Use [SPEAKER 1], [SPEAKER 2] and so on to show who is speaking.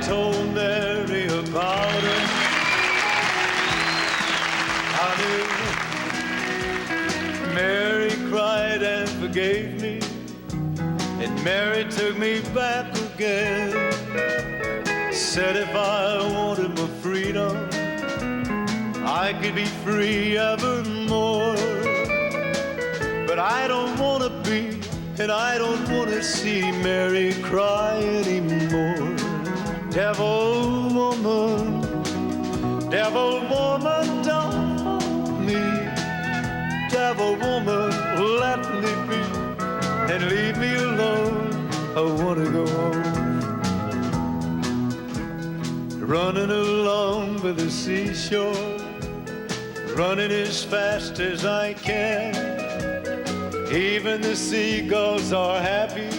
[SPEAKER 1] told Mary about it. Honey, Mary cried and forgave me, and Mary took me back again. Said if I wanted my freedom, I could be free evermore. But I don't want to be, and I don't want to see Mary cry anymore. Devil woman, don't hold me. Devil woman, let me be and leave me alone. I want to go home. Running along by the seashore, running as fast as I can. Even the seagulls are happy